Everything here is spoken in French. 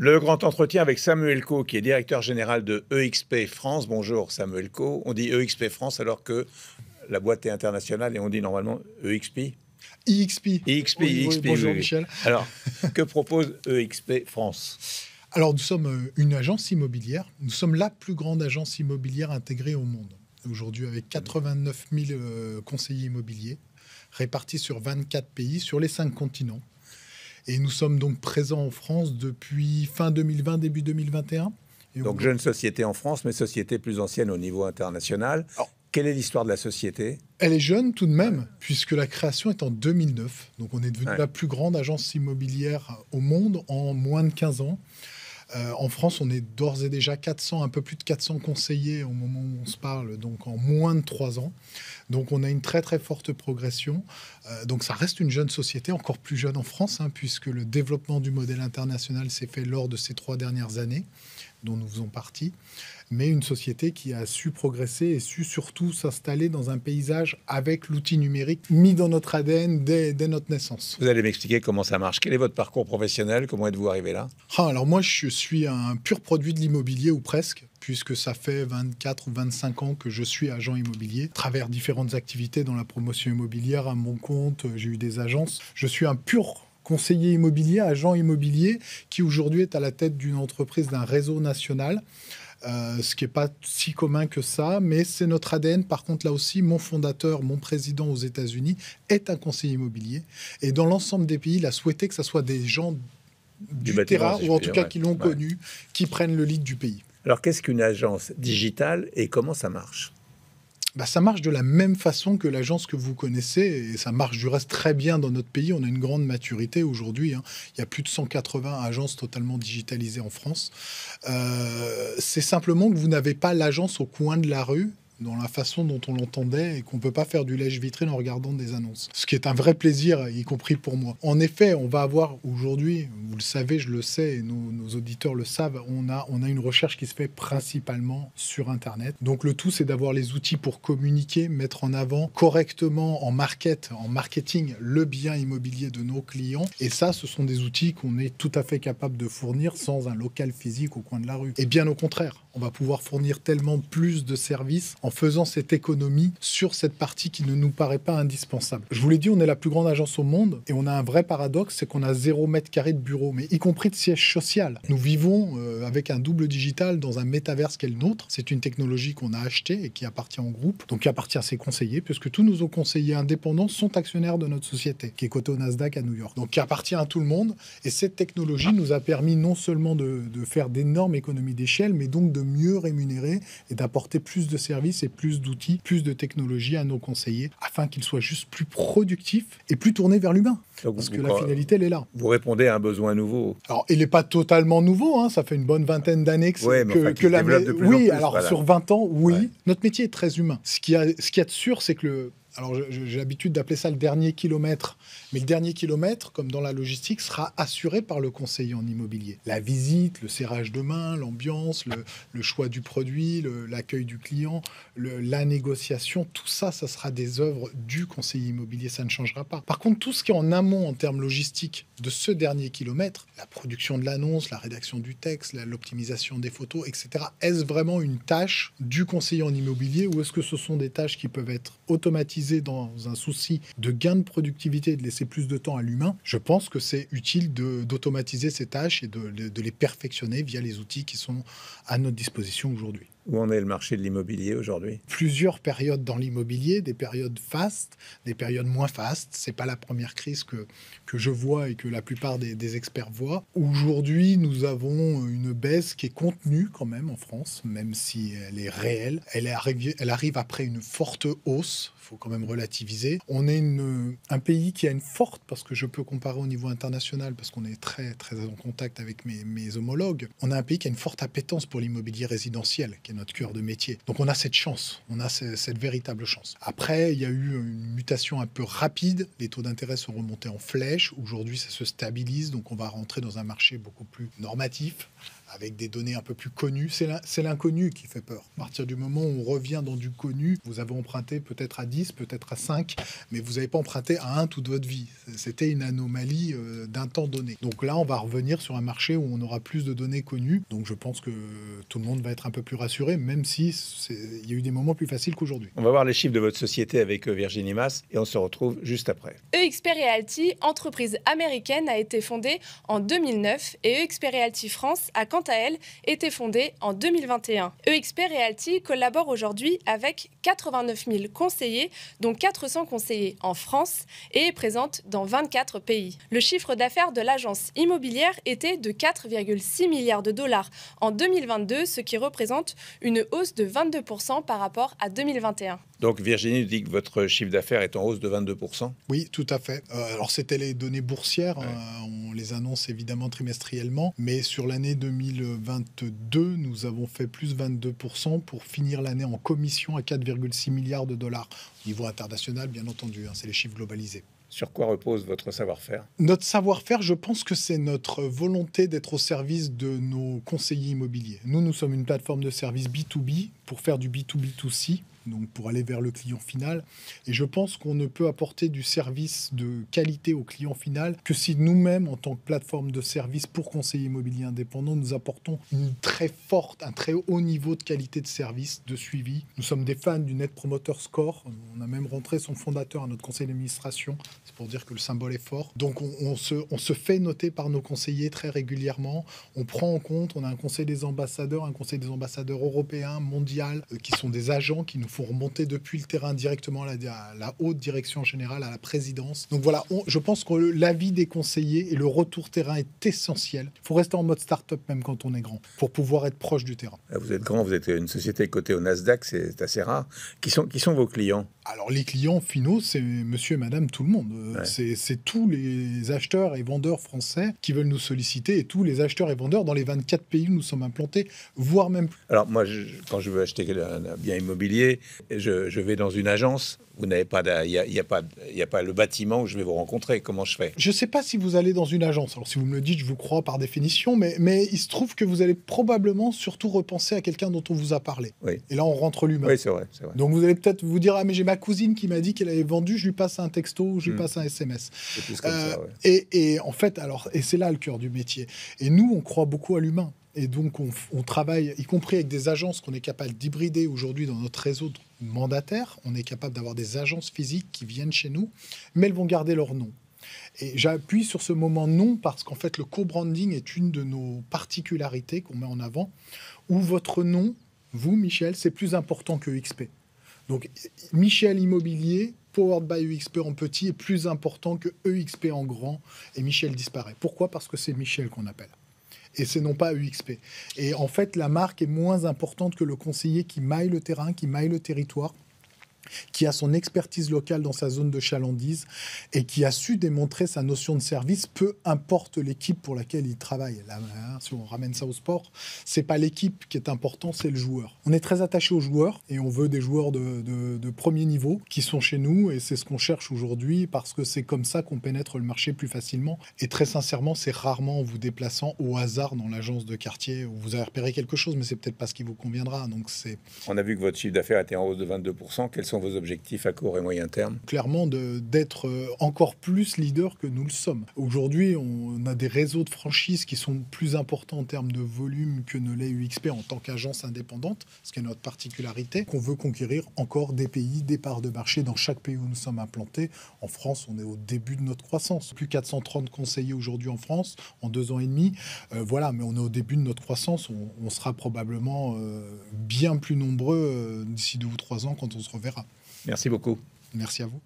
Le grand entretien avec Samuel Caux, qui est directeur général de EXP France. Bonjour Samuel Caux. On dit EXP France alors que la boîte est internationale et on dit normalement EXP. EXP. EXP, Oui, EXP, bonjour oui, oui. Michel. Alors, que propose EXP France? Alors nous sommes une agence immobilière. Nous sommes la plus grande agence immobilière intégrée au monde. Aujourd'hui avec 89 000 conseillers immobiliers répartis sur 24 pays, sur les 5 continents. Et nous sommes donc présents en France depuis fin 2020, début 2021. Donc jeune société en France, mais société plus ancienne au niveau international. Alors, quelle est l'histoire de la société? elle est jeune tout de même, puisque la création est en 2009. Donc on est devenu la plus grande agence immobilière au monde en moins de 15 ans. En France, on est d'ores et déjà 400, un peu plus de 400 conseillers au moment où on se parle, donc en moins de 3 ans. Donc on a une très très forte progression. Donc ça reste une jeune société, encore plus jeune en France, puisque le développement du modèle international s'est fait lors de ces 3 dernières années, dont nous faisons partie. Mais une société qui a su progresser et su surtout s'installer dans un paysage avec l'outil numérique mis dans notre ADN dès notre naissance. Vous allez m'expliquer comment ça marche. Quel est votre parcours professionnel? Comment êtes-vous arrivé là? Alors moi, je suis un pur produit de l'immobilier, ou presque, puisque ça fait 24 ou 25 ans que je suis agent immobilier. À travers différentes activités dans la promotion immobilière, à mon compte, j'ai eu des agences. Je suis un pur conseiller immobilier, agent immobilier, qui aujourd'hui est à la tête d'une entreprise, d'un réseau national. Ce qui n'est pas si commun que ça, mais c'est notre ADN. Par contre, là aussi, mon fondateur, mon président aux États-Unis est un conseiller immobilier. Et dans l'ensemble des pays, il a souhaité que ce soit des gens du terrain, ou en tout cas qui l'ont connu, qui prennent le lead du pays. Alors, qu'est-ce qu'une agence digitale et comment ça marche? Ça marche de la même façon que l'agence que vous connaissez, et ça marche du reste très bien dans notre pays. On a une grande maturité aujourd'hui. Il y a plus de 180 agences totalement digitalisées en France. C'est simplement que vous n'avez pas l'agence au coin de la rue, dans la façon dont on l'entendait, et qu'on ne peut pas faire du lèche-vitrine en regardant des annonces. Ce qui est un vrai plaisir, y compris pour moi. En effet, on va avoir aujourd'hui, vous le savez, je le sais, et nos auditeurs le savent, on a une recherche qui se fait principalement sur Internet. Donc le tout, c'est d'avoir les outils pour communiquer, mettre en avant correctement en marketing, le bien immobilier de nos clients. Et ça, ce sont des outils qu'on est tout à fait capable de fournir sans un local physique au coin de la rue. Et bien au contraire, on va pouvoir fournir tellement plus de services en faisant cette économie sur cette partie qui ne nous paraît pas indispensable. Je vous l'ai dit, on est la plus grande agence au monde et on a un vrai paradoxe, c'est qu'on a 0 mètre carré de bureau, mais y compris de siège social. Nous vivons avec un double digital dans un métaverse qui est le nôtre. C'est une technologie qu'on a achetée et qui appartient au groupe, donc qui appartient à ses conseillers, puisque tous nos conseillers indépendants sont actionnaires de notre société, qui est cotée au Nasdaq à New York, donc qui appartient à tout le monde. Et cette technologie nous a permis non seulement de faire d'énormes économies d'échelle, mais donc de mieux rémunérer et d'apporter plus de services et plus d'outils, plus de technologies à nos conseillers, afin qu'ils soient juste plus productifs et plus tournés vers l'humain. Parce que la finalité, elle est là. Vous répondez à un besoin nouveau. Alors, il n'est pas totalement nouveau, ça fait une bonne vingtaine d'années que la développe de plus en plus. Alors sur 20 ans, notre métier est très humain. Ce qu'il y a de sûr, c'est que alors j'ai l'habitude d'appeler ça le dernier kilomètre, mais le dernier kilomètre, comme dans la logistique, sera assuré par le conseiller en immobilier. La visite, le serrage de main, l'ambiance, le choix du produit, l'accueil du client, la négociation, tout ça, ça sera des œuvres du conseiller immobilier, ça ne changera pas. Par contre, tout ce qui est en amont en termes logistiques de ce dernier kilomètre, la production de l'annonce, la rédaction du texte, l'optimisation des photos, etc., est-ce vraiment une tâche du conseiller en immobilier ou est-ce que ce sont des tâches qui peuvent être automatisées dans un souci de gain de productivité et de laisser plus de temps à l'humain? Je pense que c'est utile d'automatiser ces tâches et de les perfectionner via les outils qui sont à notre disposition aujourd'hui. Où en est le marché de l'immobilier aujourd'hui? Plusieurs périodes dans l'immobilier, des périodes fastes, des périodes moins fastes. C'est pas la première crise que je vois et que la plupart des experts voient. Aujourd'hui, nous avons une baisse qui est contenue quand même en France, même si elle est réelle. Elle arrive après une forte hausse. Il faut quand même relativiser. On est un pays qui a une forte, parce que je peux comparer au niveau international, parce qu'on est très, très en contact avec mes homologues, on a un pays qui a une forte appétence pour l'immobilier résidentiel, qui est notre cœur de métier. Donc on a cette chance, on a cette véritable chance. Après, il y a eu une mutation un peu rapide, les taux d'intérêt sont remontés en flèche, aujourd'hui ça se stabilise, donc on va rentrer dans un marché beaucoup plus normatif, avec des données un peu plus connues. C'est l'inconnu qui fait peur. À partir du moment où on revient dans du connu, vous avez emprunté peut-être à 10, peut-être à 5, mais vous n'avez pas emprunté à 1 toute votre vie. C'était une anomalie d'un temps donné. Donc là, on va revenir sur un marché où on aura plus de données connues. Donc je pense que tout le monde va être un peu plus rassuré, même si il y a eu des moments plus faciles qu'aujourd'hui. On va voir les chiffres de votre société avec Virginie Mas et on se retrouve juste après. EXP Realty, entreprise américaine, a été fondée en 2009 et EXP Realty France a quant à elle été fondée en 2021. EXP Realty collabore aujourd'hui avec 89 000 conseillers, dont 400 conseillers en France, et est présente dans 24 pays. Le chiffre d'affaires de l'agence immobilière était de 4,6 milliards de dollars en 2022, ce qui représente une hausse de 22% par rapport à 2021. Donc Virginie dit que votre chiffre d'affaires est en hausse de 22%. Oui, tout à fait. Alors c'était les données boursières, Ouais. On les annonce évidemment trimestriellement, mais sur l'année 2022, nous avons fait plus 22% pour finir l'année en commission à 4,6 milliards de dollars. Au niveau international, bien entendu, c'est les chiffres globalisés. Sur quoi repose votre savoir-faire? Notre savoir-faire, je pense que c'est notre volonté d'être au service de nos conseillers immobiliers. Nous sommes une plateforme de service B2B pour faire du B2B2C, donc pour aller vers le client final. Et je pense qu'on ne peut apporter du service de qualité au client final que si nous-mêmes, en tant que plateforme de service pour conseillers immobiliers indépendants, nous apportons un très haut niveau de qualité de service, de suivi. Nous sommes des fans du Net Promoter Score. On a même rentré son fondateur à notre conseil d'administration. C'est pour dire que le symbole est fort. Donc on se fait noter par nos conseillers très régulièrement. On prend en compte, on a un conseil des ambassadeurs européens, mondial, qui sont des agents qui nous font remonter depuis le terrain directement à la haute direction générale, à la présidence. Donc voilà, je pense que l'avis des conseillers et le retour terrain est essentiel. Il faut rester en mode start-up même quand on est grand, pour pouvoir être proche du terrain. Vous êtes grand, vous êtes une société cotée au Nasdaq, c'est assez rare. Qui sont vos clients? Alors les clients finaux, c'est monsieur et madame tout le monde. Ouais. C'est tous les acheteurs et vendeurs français qui veulent nous solliciter et tous les acheteurs et vendeurs dans les 24 pays où nous sommes implantés, voire même plus. Alors moi, quand je veux acheter un bien immobilier, je vais dans une agence. Vous n'avez pas, il y a pas le bâtiment où je vais vous rencontrer. Comment je fais? Je ne sais pas si vous allez dans une agence. Alors si vous me le dites, je vous crois par définition, mais il se trouve que vous allez probablement surtout repenser à quelqu'un dont on vous a parlé. Oui. Et là, on rentre l'humain. Oui, c'est vrai, c'est vrai. Donc vous allez peut-être vous dire, ah mais j'ai ma cousine qui m'a dit qu'elle avait vendu, je lui passe un texto, je lui passe un SMS. C'est plus comme ça, ouais. Et en fait, et c'est là le cœur du métier. Et nous, on croit beaucoup à l'humain. Et donc, on travaille, y compris avec des agences qu'on est capable d'hybrider aujourd'hui dans notre réseau mandataire. On est capable d'avoir des agences physiques qui viennent chez nous, mais elles vont garder leur nom. Et j'appuie sur ce moment nom parce qu'en fait, le co-branding est une de nos particularités qu'on met en avant, où votre nom, vous, Michel, c'est plus important que EXP. Donc, Michel Immobilier, Powered by EXP en petit, est plus important que EXP en grand, et Michel disparaît. Pourquoi? Parce que c'est Michel qu'on appelle. Et c'est non pas EXP. Et en fait, la marque est moins importante que le conseiller qui maille le terrain, qui maille le territoire, qui a son expertise locale dans sa zone de chalandise et qui a su démontrer sa notion de service, peu importe l'équipe pour laquelle il travaille. Là, si on ramène ça au sport, c'est pas l'équipe qui est important, c'est le joueur. On est très attaché aux joueurs et on veut des joueurs de premier niveau qui sont chez nous, et c'est ce qu'on cherche aujourd'hui parce que c'est comme ça qu'on pénètre le marché plus facilement. Et très sincèrement, c'est rarement en vous déplaçant au hasard dans l'agence de quartier où vous avez repéré quelque chose, mais c'est peut-être pas ce qui vous conviendra. Donc c'est... On a vu que votre chiffre d'affaires était en hausse de 22%. Quels sont vos objectifs à court et moyen terme? Clairement d'être encore plus leader que nous le sommes. Aujourd'hui, on a des réseaux de franchises qui sont plus importants en termes de volume que ne l'est UXP en tant qu'agence indépendante, ce qui est notre particularité, qu'on veut conquérir encore des pays, des parts de marché dans chaque pays où nous sommes implantés. En France, on est au début de notre croissance. Plus 430 conseillers aujourd'hui en France, en 2 ans et demi. Voilà, mais on est au début de notre croissance. On sera probablement bien plus nombreux d'ici 2 ou 3 ans quand on se reverra. Merci beaucoup. Merci à vous.